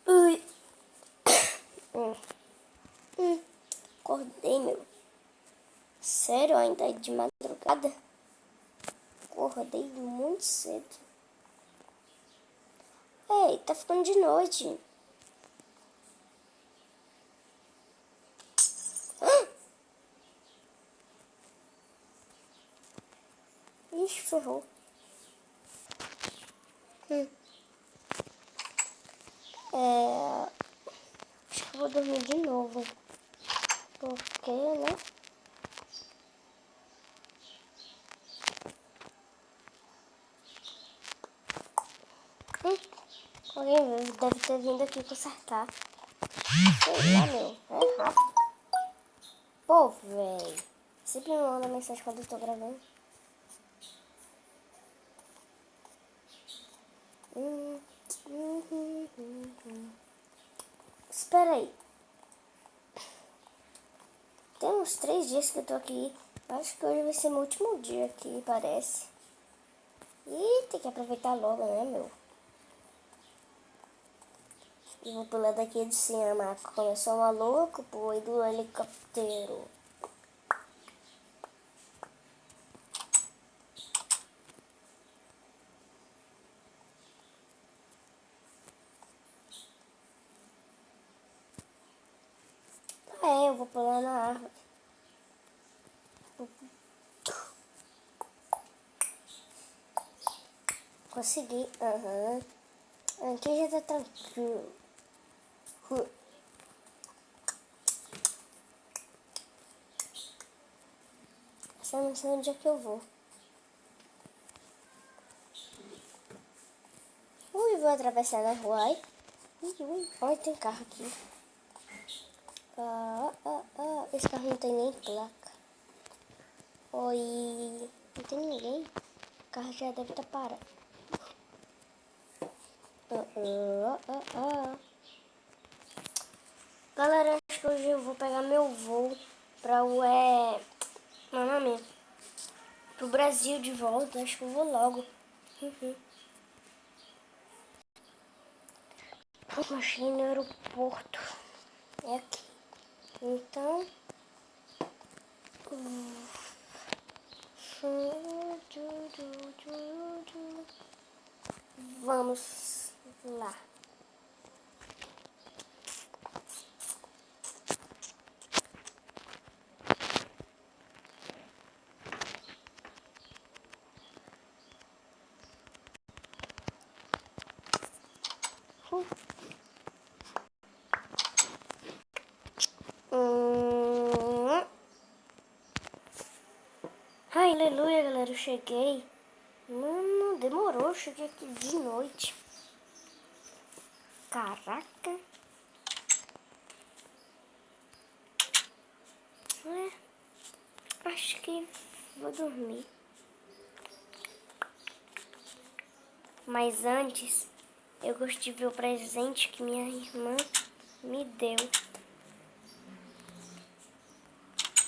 Ui. Acordei, meu. Sério, ainda é de madrugada? Acordei muito cedo. Ei, tá ficando de noite. Ixi, ferrou. Acho que eu vou dormir de novo. Porque, né? Alguém deve ter vindo aqui consertar. Sei lá, meu. É rápido. Pô, véi. Sempre me manda mensagem quando eu tô gravando. Espera aí. Tem uns 3 dias que eu tô aqui. Acho que hoje vai ser meu último dia aqui, parece. E tem que aproveitar logo, né, meu? E vou pular daqui de cima. Começou maluco, pô, e do helicóptero. Eu vou pular na árvore. Consegui. Aqui já tá tranquilo. Só não sei onde é que eu vou. Ui, vou atravessar na rua. Ai. Ui. Olha, tem carro aqui. Esse carro não tem nem placa. Oi. Não tem ninguém. O carro já deve estar parado. Galera, acho que hoje eu vou pegar meu voo para pro Brasil de volta. Acho que eu vou logo. Eu achei no aeroporto. É aqui. Então. Vamos lá. Ai, aleluia, galera, eu cheguei. Mano, demorou, eu cheguei aqui de noite. Caraca. Acho que vou dormir. Mas antes, eu gosto de ver o presente que minha irmã me deu.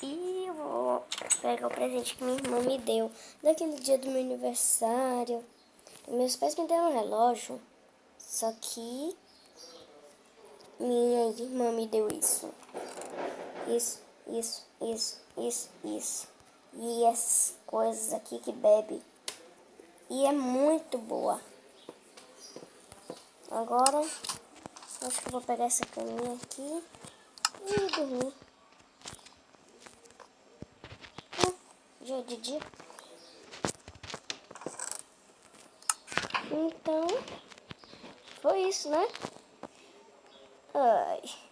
E eu vou pegar o presente que minha irmã me deu naquele dia do meu aniversário. Meus pais me deram um relógio, só que minha irmã me deu isso. Isso. E essas coisas aqui que bebe. E é muito boa. Agora, acho que eu vou pegar essa caminha aqui e dormir. Já é de dia. Então, foi isso, né? Ai.